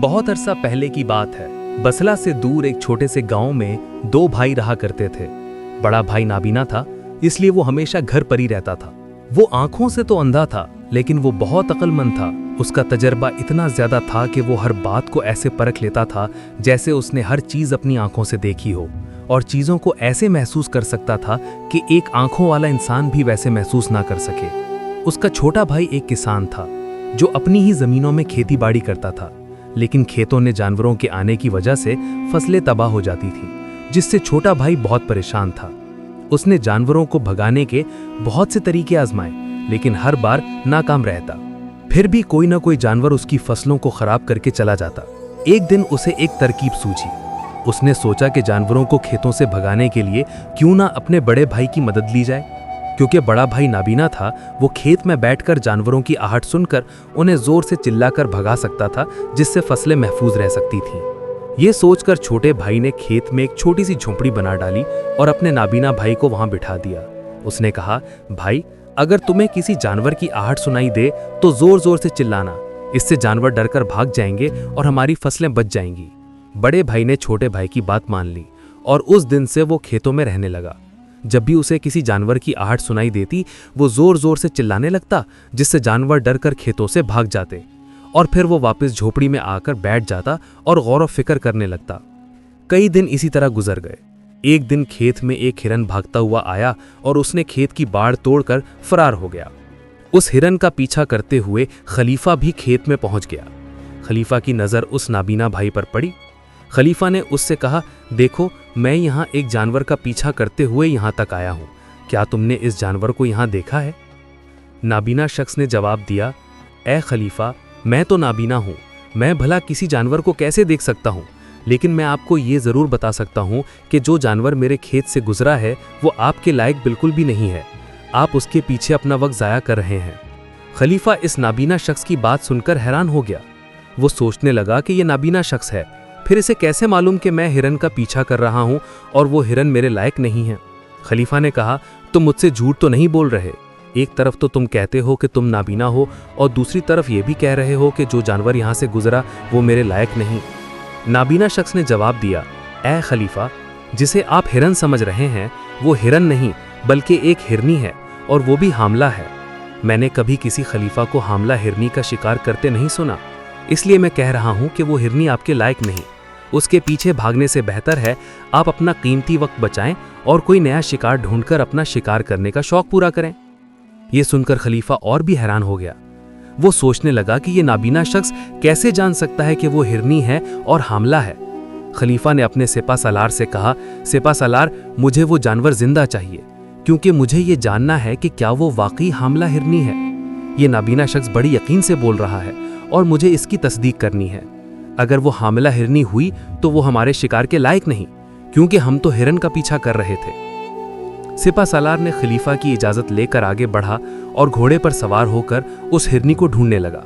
बहुत अरसा पहले की बात है। बसला से दूर एक छोटे से गांव में दो भाई रहा करते थे। बड़ा भाई नाबीना था, इसलिए वो हमेशा घर पर ही रहता था। वो आंखों से तो अंधा था, लेकिन वो बहुत अक्लमंद था। उसका तजर्बा इतना ज्यादा था कि वो हर बात को ऐसे परख लेता था जैसे उसने हर चीज अपनी आंखों से देखी हो, और चीजों को ऐसे महसूस कर सकता था कि एक आंखों वाला इंसान भी वैसे महसूस ना कर सके। उसका छोटा भाई एक किसान था जो अपनी ही जमीनों में खेती बाड़ी करता था, लेकिन खेतों ने जानवरों के आने की वजह से फसलें तबाह हो जाती थीं, जिससे छोटा भाई बहुत परेशान था। उसने जानवरों को भगाने के बहुत से तरीके आजमाए, लेकिन हर बार नाकाम रहता। फिर भी कोई ना कोई जानवर उसकी फसलों को खराब करके चला जाता। एक दिन उसे एक तरकीब सूझी। उसने सोचा कि जानवरों को खेतों से भगाने के लिए क्यों ना अपने बड़े भाई की मदद ली जाए। क्योंकि बड़ा भाई नाबीना था, वो खेत में बैठकर जानवरों की आहट सुनकर उन्हें जोर से चिल्लाकर भगा सकता था, जिससे फसलें महफूज रह सकती थीं। ये सोचकर छोटे भाई ने खेत में एक छोटी सी झोंपड़ी बना डाली और अपने नाबीना भाई को वहां बिठा दिया। उसने कहा, भाई, अगर तुम्हें किसी जानवर की आहट सुनाई दे तो जोर जोर से चिल्लाना, इससे जानवर डरकर भाग जाएंगे और हमारी फसलें बच जाएंगी। बड़े भाई ने छोटे भाई की बात मान ली और उस दिन से वो खेतों में रहने लगा। जब भी उसे किसी जानवर की आहट सुनाई देती, वो जोर जोर से चिल्लाने लगता, जिससे जानवर डरकर खेतों से भाग जाते, और फिर वो वापस झोपड़ी में आकर बैठ जाता और गौर व फिक्र करने लगता। कई दिन इसी तरह गुजर गए। एक दिन खेत में एक हिरन भागता हुआ आया और उसने खेत की बाड़ तोड़कर फरार हो गया। उस हिरन का पीछा करते हुए खलीफा भी खेत में पहुंच गया। खलीफा की नज़र उस नाबीना भाई पर पड़ी। खलीफा ने उससे कहा, देखो, मैं यहाँ एक जानवर का पीछा करते हुए यहाँ तक आया हूँ। क्या तुमने इस जानवर को यहाँ देखा है? नाबीना शख्स ने जवाब दिया, ए खलीफा, मैं तो नाबीना हूँ, मैं भला किसी जानवर को कैसे देख सकता हूँ? लेकिन मैं आपको ये ज़रूर बता सकता हूँ कि जो जानवर मेरे खेत से गुजरा है वो आपके लायक बिल्कुल भी नहीं है। आप उसके पीछे अपना वक्त ज़ाया कर रहे हैं। खलीफा इस नाबीना शख्स की बात सुनकर हैरान हो गया। वो सोचने लगा कि ये नाबीना शख्स है, फिर इसे कैसे मालूम कि मैं हिरन का पीछा कर रहा हूँ और वो हिरन मेरे लायक नहीं है। खलीफा ने कहा, तुम मुझसे झूठ तो नहीं बोल रहे? एक तरफ तो तुम कहते हो कि तुम नाबीना हो और दूसरी तरफ ये भी कह रहे हो कि जो जानवर यहाँ से गुजरा वो मेरे लायक नहीं। नाबीना शख्स ने जवाब दिया, ए खलीफा, जिसे आप हिरन समझ रहे हैं वो हिरन नहीं बल्कि एक हिरनी है, और वो भी हामला है। मैंने कभी किसी खलीफा को हामला हिरनी का शिकार करते नहीं सुना, इसलिए मैं कह रहा हूँ कि वो हिरनी आपके लायक नहीं। उसके पीछे भागने से बेहतर है आप अपना कीमती वक्त बचाएं और कोई नया शिकार ढूंढकर अपना शिकार करने का शौक पूरा करें। ये सुनकर खलीफा और भी हैरान हो गया। वो सोचने लगा कि ये नाबीना शख्स कैसे जान सकता है कि वो हिरनी है और हामला है। खलीफा ने अपने सिपा सलार से कहा, सिपा सलार, मुझे वो जानवर जिंदा चाहिए, क्योंकि मुझे ये जानना है कि क्या वो वाकई हामला हिरनी है। ये नाबीना शख्स बड़ी यकीन से बोल रहा है और मुझे इसकी तस्दीक करनी है। अगर वो हामला हिरनी हुई तो वो हमारे शिकार के लायक नहीं, क्योंकि हम तो हिरन का पीछा कर रहे थे। सिपा सलार ने खलीफा की इजाजत लेकर आगे बढ़ा और घोड़े पर सवार होकर उस हिरनी को ढूंढने लगा।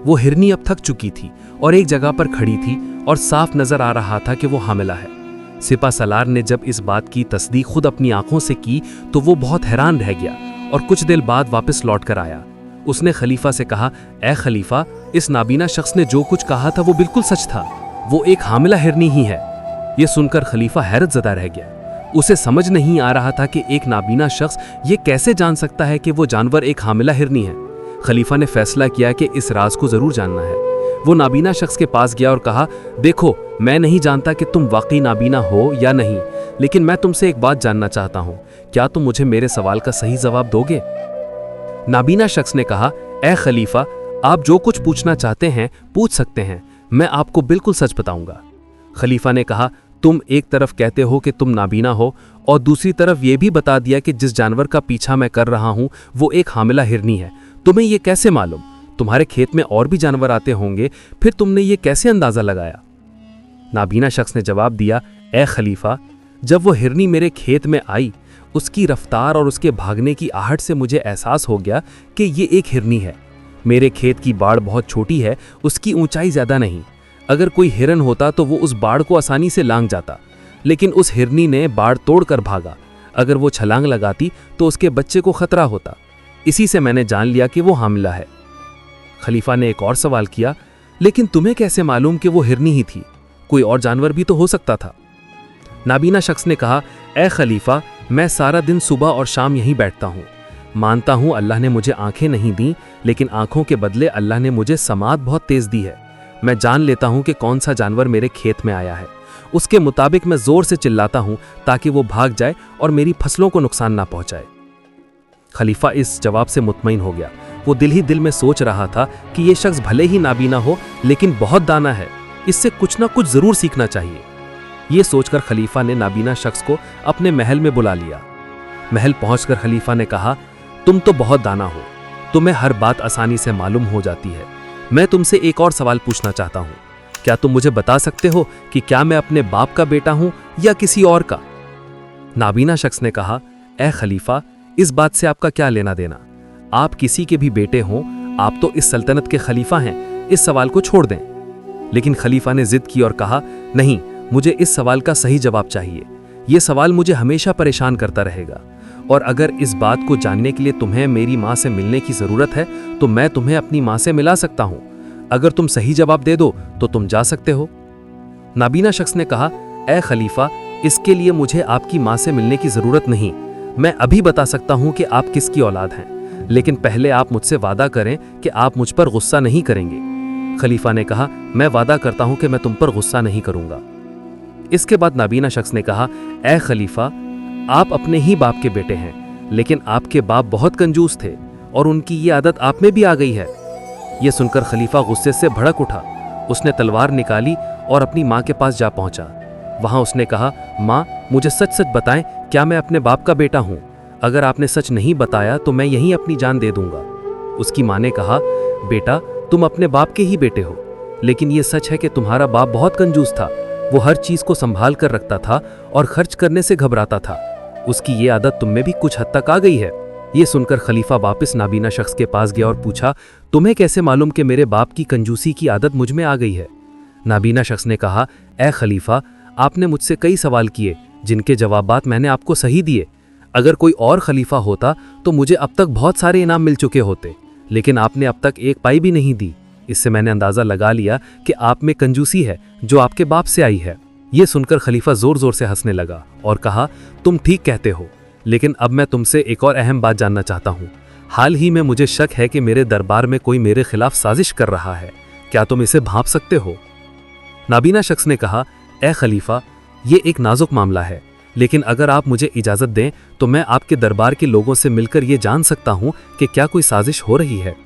वो हिरनी अब थक चुकी थी और एक जगह पर खड़ी थी और साफ नजर आ रहा था कि वो हामिला है। सिपा सलार ने जब इस बात की तस्दीक खुद अपनी आंखों से की तो वो बहुत हैरान रह गया और कुछ देर बाद वापस लौट कर आया। उसने खलीफा से कहा, ए खलीफा, इस नाबीना शख्स ने जो कुछ कहा था वो बिल्कुल सच था, वो एक हामिला हिरनी ही है। ये सुनकर खलीफा हैरत ज़दा रह गया। उसे समझ नहीं आ रहा था कि एक नाबीना शख्स ये कैसे जान सकता है कि वो जानवर एक हामिला हिरनी है। खलीफा ने फैसला किया कि इस राज को ज़रूर जानना है। वो नाबीना शख्स के पास गया और कहा, देखो, मैं नहीं जानता कि तुम वाकई नाबीना हो या नहीं, लेकिन मैं तुमसे एक बात जानना चाहता हूँ। क्या तुम मुझे मेरे सवाल का सही जवाब दोगे? नाबीना शख्स ने कहा, ए खलीफा, आप जो कुछ पूछना चाहते हैं पूछ सकते हैं, मैं आपको बिल्कुल सच बताऊंगा। खलीफा ने कहा, तुम एक तरफ कहते हो कि तुम नाबीना हो और दूसरी तरफ ये भी बता दिया कि जिस जानवर का पीछा मैं कर रहा हूँ वो एक हामिला हिरनी है। तुम्हें ये कैसे मालूम? तुम्हारे खेत में और भी जानवर आते होंगे, फिर तुमने ये कैसे अंदाज़ा लगाया? नाबीना शख्स ने जवाब दिया, ए खलीफा, जब वो हिरनी मेरे खेत में आई, उसकी रफ्तार और उसके भागने की आहट से मुझे एहसास हो गया कि ये एक हिरनी है। मेरे खेत की बाड़ बहुत छोटी है, उसकी ऊंचाई ज़्यादा नहीं। अगर कोई हिरन होता तो वो उस बाड़ को आसानी से लांघ जाता, लेकिन उस हिरनी ने बाड़ तोड़कर भागा। अगर वो छलांग लगाती तो उसके बच्चे को खतरा होता। इसी से मैंने जान लिया कि वो हामिला है। खलीफा ने एक और सवाल किया, लेकिन तुम्हें कैसे मालूम कि वो हिरनी ही थी? कोई और जानवर भी तो हो सकता था। नाबीना शख्स ने कहा, ए खलीफा, मैं सारा दिन सुबह और शाम यहीं बैठता हूँ। मानता हूँ अल्लाह ने मुझे आंखें नहीं दी, लेकिन आंखों के बदले अल्लाह ने मुझे समात बहुत तेज दी है। मैं जान लेता हूँ कि कौन सा जानवर मेरे खेत में आया है। उसके मुताबिक मैं जोर से चिल्लाता हूँ ताकि वो भाग जाए और मेरी फसलों को नुकसान ना पहुंचाए। खलीफा इस जवाब से मुतमईन हो गया। वो दिल ही दिल में सोच रहा था कि ये शख्स भले ही नाबीना हो, लेकिन बहुत दाना है, इससे कुछ ना कुछ जरूर सीखना चाहिए। ये सोचकर खलीफा ने नाबीना शख्स को अपने महल में बुला लिया। महल पहुंचकर खलीफा ने कहा, तुम तो बहुत दाना हो, तुम्हें हर बात आसानी से मालूम हो जाती है। मैं तुमसे एक और सवाल पूछना चाहता हूँ। क्या तुम मुझे बता सकते हो कि क्या मैं अपने बाप का बेटा हूं या किसी और का? नाबीना शख्स ने कहा, ए खलीफा, इस बात से आपका क्या लेना देना? आप किसी के भी बेटे हों, आप तो इस सल्तनत के खलीफा हैं, इस सवाल को छोड़ दें। लेकिन खलीफा ने जिद की और कहा, नहीं, मुझे इस सवाल का सही जवाब चाहिए। यह सवाल मुझे हमेशा परेशान करता रहेगा, और अगर इस बात को जानने के लिए तुम्हें मेरी माँ से मिलने की जरूरत है तो मैं तुम्हें अपनी माँ से मिला सकता हूँ। अगर तुम सही जवाब दे दो तो तुम जा सकते हो। नाबीना शख्स ने कहा, ए खलीफा, इसके लिए मुझे आपकी माँ से मिलने की जरूरत नहीं। मैं अभी बता सकता हूँ कि आप किसकी औलाद हैं, लेकिन पहले आप मुझसे वादा करें कि आप मुझ पर गुस्सा नहीं करेंगे। खलीफा ने कहा, मैं वादा करता हूँ कि मैं तुम पर गुस्सा नहीं करूँगा। इसके बाद नाबीना शख्स ने कहा, ए खलीफा, आप अपने ही बाप के बेटे हैं, लेकिन आपके बाप बहुत कंजूस थे और उनकी ये आदत आप में भी आ गई है। यह सुनकर खलीफा गुस्से से भड़क उठा। उसने तलवार निकाली और अपनी माँ के पास जा पहुंचा। वहां उसने कहा, माँ, मुझे सच सच बताएं, क्या मैं अपने बाप का बेटा हूं? अगर आपने सच नहीं बताया तो मैं यहीं अपनी जान दे दूंगा। उसकी माँ ने कहा, बेटा, तुम अपने बाप के ही बेटे हो, लेकिन यह सच है कि तुम्हारा बाप बहुत कंजूस था। वो हर चीज को संभाल कर रखता था और खर्च करने से घबराता था। उसकी ये आदत तुम में भी कुछ हद तक आ गई है। ये सुनकर खलीफा वापस नाबीना शख्स के पास गया और पूछा, तुम्हें कैसे मालूम कि मेरे बाप की कंजूसी की आदत मुझ में आ गई है? नाबीना शख्स ने कहा, ए खलीफा, आपने मुझसे कई सवाल किए जिनके जवाबात मैंने आपको सही दिए। अगर कोई और खलीफा होता तो मुझे अब तक बहुत सारे इनाम मिल चुके होते, लेकिन आपने अब तक एक पाई भी नहीं दी। इससे मैंने अंदाजा लगा लिया कि आप में कंजूसी है जो आपके बाप से आई है। यह सुनकर खलीफा जोर जोर से हंसने लगा और कहा, तुम ठीक कहते हो, लेकिन अब मैं तुमसे एक और अहम बात जानना चाहता हूँ। हाल ही में मुझे शक है कि मेरे दरबार में कोई मेरे खिलाफ साजिश कर रहा है। क्या तुम इसे भांप सकते हो? नाबीना शख्स ने कहा, ए खलीफा, ये एक नाजुक मामला है, लेकिन अगर आप मुझे इजाजत दें तो मैं आपके दरबार के लोगों से मिलकर ये जान सकता हूँ कि क्या कोई साजिश हो रही है।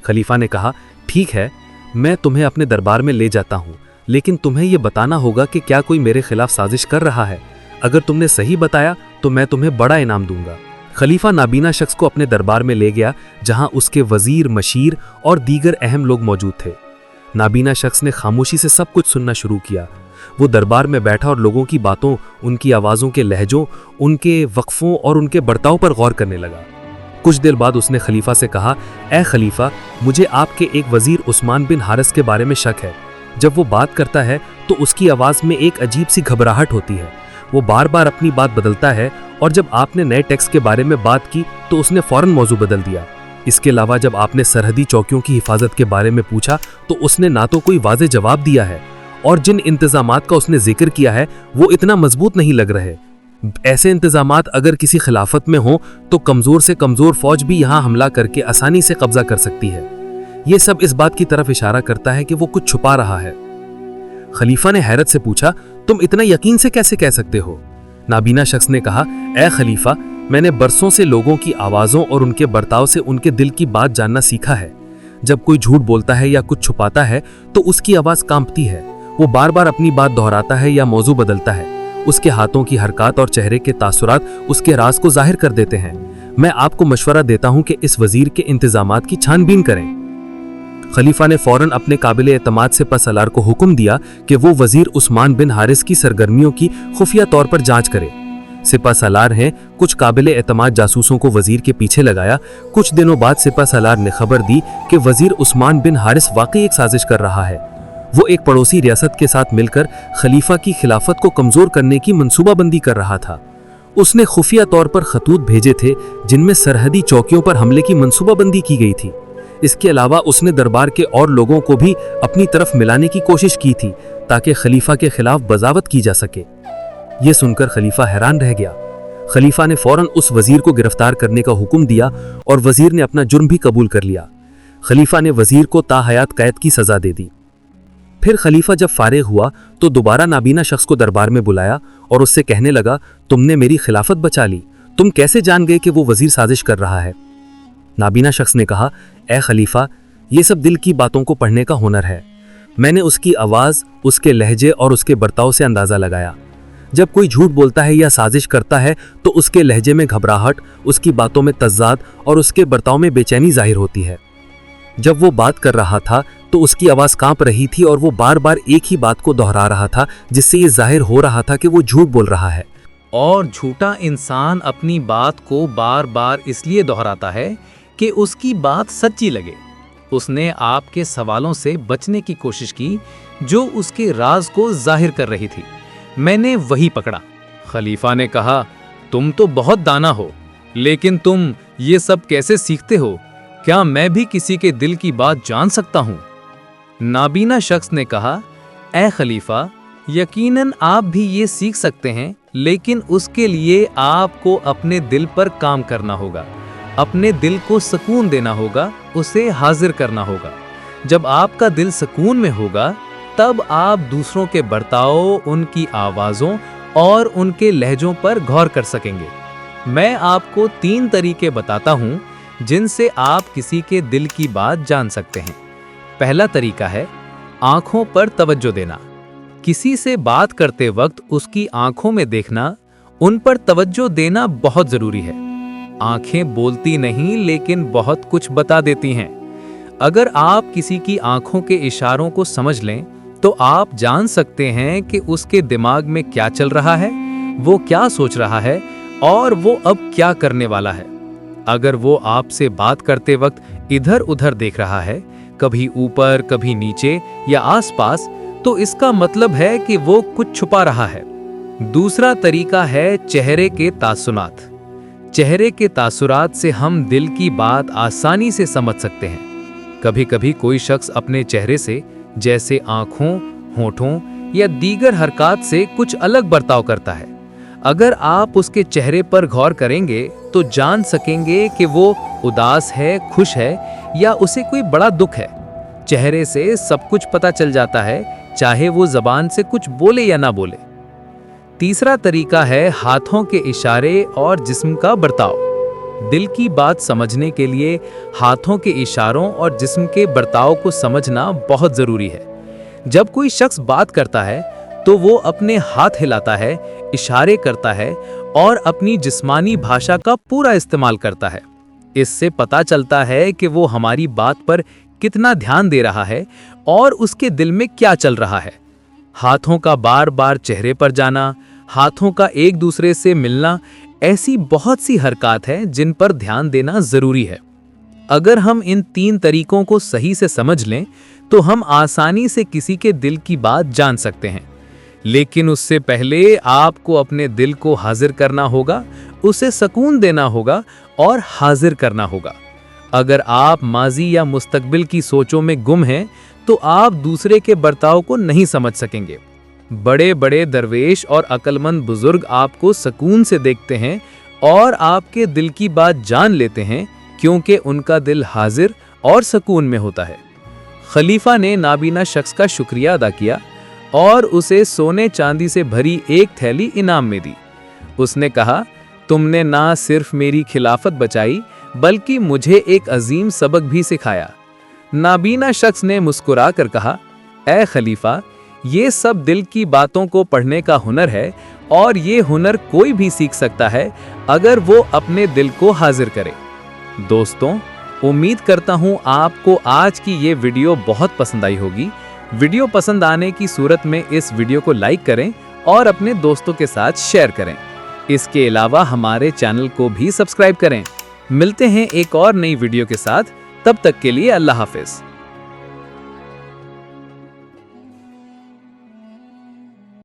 खलीफा ने कहा, ठीक है, मैं तुम्हें अपने दरबार में ले जाता हूँ, लेकिन तुम्हें यह बताना होगा कि क्या कोई मेरे खिलाफ साजिश कर रहा है। अगर तुमने सही बताया तो मैं तुम्हें बड़ा इनाम दूंगा। खलीफा नाबीना शख्स को अपने दरबार में ले गया, जहां उसके वजीर, मशीर और दीगर अहम लोग मौजूद थे। नाबीना शख्स ने खामोशी से सब कुछ सुनना शुरू किया। वो दरबार में बैठा और लोगों की बातों, उनकी आवाज़ों के लहजों, उनके वक्फों और उनके बर्ताव पर गौर करने लगा। कुछ देर बाद उसने खलीफा से कहा, ए खलीफा, मुझे आपके एक वजीर उस्मान बिन हारिस के बारे में शक है। जब वो बात करता है तो उसकी आवाज़ में एक अजीब सी घबराहट होती है। वो बार बार अपनी बात बदलता है, और जब आपने नए टैक्स के बारे में बात की तो उसने फौरन मौजू बदल दिया। इसके अलावा जब आपने सरहदी चौकियों की हिफाजत के बारे में पूछा तो उसने ना तो कोई वाज़ेह जवाब दिया है, और जिन इंतजामात का उसने जिक्र किया है वो इतना मजबूत नहीं लग रहे। ऐसे इंतजामात अगर किसी खिलाफत में हों तो कमज़ोर से कमज़ोर फौज भी यहाँ हमला करके आसानी से कब्जा कर सकती है। ये सब इस बात की तरफ इशारा करता है कि वो कुछ छुपा रहा है। खलीफा ने हैरत से पूछा, तुम इतना यकीन से कैसे कह सकते हो? नाबीना शख्स ने कहा, ए खलीफा, मैंने बरसों से लोगों की आवाज़ों और उनके बर्ताव से उनके दिल की बात जानना सीखा है। जब कोई झूठ बोलता है या कुछ छुपाता है तो उसकी आवाज़ कांपती है। वो बार बार अपनी बात दोहराता है या मौजू बदलता है। उसके हाथों की हरकत और चेहरे के तासुरात उसके राज को जाहिर कर देते हैं। मैं आपको मशवरा देता हूं कि इस वजीर के इंतजामात की छानबीन करें। खलीफा ने फौरन अपने काबिल एतमाद सिपह सलार को हुक्म दिया कि वो वजीर उस्मान बिन हारिस की सरगर्मियों की खुफिया तौर पर जांच करे। सिपह सलार हैं कुछ काबिल एतमाद जासूसों को वजीर के पीछे लगाया। कुछ दिनों बाद सिपह सलार ने खबर दी कि वजीर उस्मान बिन हारिस वाकई एक साजिश कर रहा है। वो एक पड़ोसी रियासत के साथ मिलकर खलीफा की खिलाफत को कमजोर करने की मंसूबाबंदी कर रहा था। उसने खुफिया तौर पर खतूत भेजे थे जिनमें सरहदी चौकियों पर हमले की मंसूबाबंदी की गई थी। اس کے علاوہ اس نے دربار کے اور لوگوں کو بھی اپنی طرف ملانے کی کوشش کی تھی تاکہ خلیفہ کے خلاف بغاوت کی جا سکے۔ یہ سن کر خلیفہ حیران رہ گیا۔ خلیفہ نے فوراً اس وزیر کو گرفتار کرنے کا حکم دیا اور وزیر نے اپنا جرم بھی قبول کر لیا۔ خلیفہ نے وزیر کو تا حیات قید کی سزا دے دی۔ پھر خلیفہ جب فارغ ہوا تو دوبارہ نابینا شخص کو دربار میں بلایا اور اس سے کہنے لگا، تم نے میری خلافت بچا لی، تم کیسے جان گئے کہ وہ وزیر سازش کر رہا ہے؟ نابینا شخص نے کہا، اے خلیفہ، یہ سب دل کی باتوں کو پڑھنے کا ہنر ہے۔ میں نے اس کی آواز، اس کے لہجے اور اس کے برتاؤ سے اندازہ لگایا۔ جب کوئی جھوٹ بولتا ہے یا سازش کرتا ہے تو اس کے لہجے میں گھبراہٹ، اس کی باتوں میں تضاد اور اس کے برتاؤ میں بے چینی ظاہر ہوتی ہے۔ جب وہ بات کر رہا تھا تو اس کی آواز کانپ رہی تھی اور وہ بار بار ایک ہی بات کو دہرا رہا تھا، جس سے یہ ظاہر ہو رہا تھا کہ وہ جھوٹ بول رہا ہے۔ اور جھوٹا انسان اپنی بات کو بار بار اس لیے دہراتا ہے کہ اس کی بات سچی لگے۔ اس نے آپ کے سوالوں سے بچنے کی کوشش کی جو اس کے راز کو ظاہر کر رہی تھی۔ میں نے وہی پکڑا۔ خلیفہ نے کہا، تم تو بہت دانا ہو، لیکن تم یہ سب کیسے سیکھتے ہو؟ کیا میں بھی کسی کے دل کی بات جان سکتا ہوں؟ نابینا شخص نے کہا، اے خلیفہ، یقیناً آپ بھی یہ سیکھ سکتے ہیں، لیکن اس کے لیے آپ کو اپنے دل پر کام کرنا ہوگا، اپنے دل کو سکون دینا ہوگا، اسے حاضر کرنا ہوگا۔ جب آپ کا دل سکون میں ہوگا تب آپ دوسروں کے برتاؤ، ان کی آوازوں اور ان کے لہجوں پر غور کر سکیں گے۔ میں آپ کو 3 طریقے بتاتا ہوں جن سے آپ کسی کے دل کی بات جان سکتے ہیں۔ پہلا طریقہ ہے آنکھوں پر توجہ دینا۔ کسی سے بات کرتے وقت اس کی آنکھوں میں دیکھنا، ان پر توجہ دینا بہت ضروری ہے۔ آنکھیں بولتی نہیں لیکن بہت کچھ بتا دیتی ہیں۔ اگر آپ کسی کی آنکھوں کے اشاروں کو سمجھ لیں تو آپ جان سکتے ہیں کہ اس کے دماغ میں کیا چل رہا ہے، وہ کیا سوچ رہا ہے اور وہ اب کیا کرنے والا ہے۔ اگر وہ آپ سے بات کرتے وقت ادھر ادھر دیکھ رہا ہے، کبھی اوپر کبھی نیچے یا آس پاس، تو اس کا مطلب ہے کہ وہ کچھ چھپا رہا ہے۔ دوسرا طریقہ ہے چہرے کے تاثرات۔ چہرے کے تاثرات سے ہم دل کی بات آسانی سے سمجھ سکتے ہیں۔ کبھی کبھی کوئی شخص اپنے چہرے سے، جیسے آنکھوں، ہونٹوں یا دیگر حرکات سے کچھ الگ برتاؤ کرتا ہے۔ اگر آپ اس کے چہرے پر غور کریں گے تو جان سکیں گے کہ وہ اداس ہے، خوش ہے یا اسے کوئی بڑا دکھ ہے۔ چہرے سے سب کچھ پتہ چل جاتا ہے، چاہے وہ زبان سے کچھ بولے یا نہ بولے۔ تیسرا طریقہ ہے ہاتھوں کے اشارے اور جسم کا برتاؤ۔ دل کی بات سمجھنے کے لیے ہاتھوں کے اشاروں اور جسم کے برتاؤ کو سمجھنا بہت ضروری ہے۔ جب کوئی شخص بات کرتا ہے تو وہ اپنے ہاتھ ہلاتا ہے، اشارے کرتا ہے اور اپنی جسمانی بھاشا کا پورا استعمال کرتا ہے۔ اس سے پتہ چلتا ہے کہ وہ ہماری بات پر کتنا دھیان دے رہا ہے اور اس کے دل میں کیا چل رہا ہے۔ ہاتھوں کا بار بار چہرے پر جانا، ہاتھوں کا ایک دوسرے سے ملنا، ایسی بہت سی حرکات ہیں جن پر دھیان دینا ضروری ہے۔ اگر ہم ان 3 طریقوں کو صحیح سے سمجھ لیں تو ہم آسانی سے کسی کے دل کی بات جان سکتے ہیں، لیکن اس سے پہلے آپ کو اپنے دل کو حاضر کرنا ہوگا، اسے سکون دینا ہوگا اور حاضر کرنا ہوگا۔ اگر آپ ماضی یا مستقبل کی سوچوں میں گم ہیں تو آپ دوسرے کے برتاؤ کو نہیں سمجھ سکیں گے۔ بڑے بڑے درویش اور عقل مند بزرگ آپ کو سکون سے دیکھتے ہیں اور آپ کے دل کی بات جان لیتے ہیں، کیونکہ ان کا دل حاضر اور سکون میں ہوتا ہے۔ خلیفہ نے نابینا شخص کا شکریہ ادا کیا اور اسے سونے چاندی سے بھری ایک تھیلی انعام میں دی۔ اس نے کہا، تم نے نہ صرف میری خلافت بچائی بلکہ مجھے ایک عظیم سبق بھی سکھایا۔ نابینا شخص نے مسکرا کر کہا، اے خلیفہ، یہ سب دل کی باتوں کو پڑھنے کا ہنر ہے اور یہ ہنر کوئی بھی سیکھ سکتا ہے اگر وہ اپنے دل کو حاضر کرے۔ دوستوں، امید کرتا ہوں آپ کو آج کی یہ ویڈیو بہت پسند آئی ہوگی۔ ویڈیو پسند آنے کی صورت میں اس ویڈیو کو لائک کریں اور اپنے دوستوں کے ساتھ شیئر کریں۔ اس کے علاوہ ہمارے چینل کو بھی سبسکرائب کریں۔ ملتے ہیں ایک اور نئی ویڈیو کے ساتھ، تب تک کے لیے اللہ حافظ۔